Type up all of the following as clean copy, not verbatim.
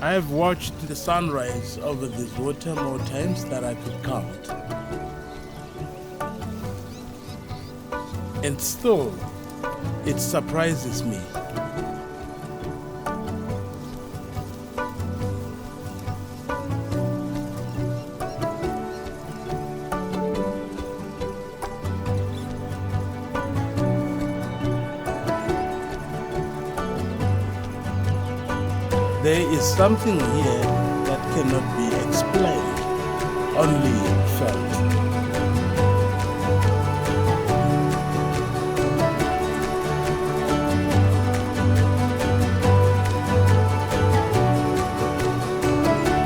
I have watched the sunrise over this water more times than I could count. And still, it surprises me. There is something here that cannot be explained, only felt.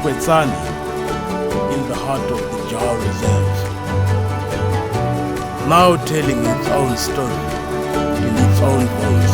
Kwetsani, in the heart of the Jaw Reserve, now telling its own story in its own voice.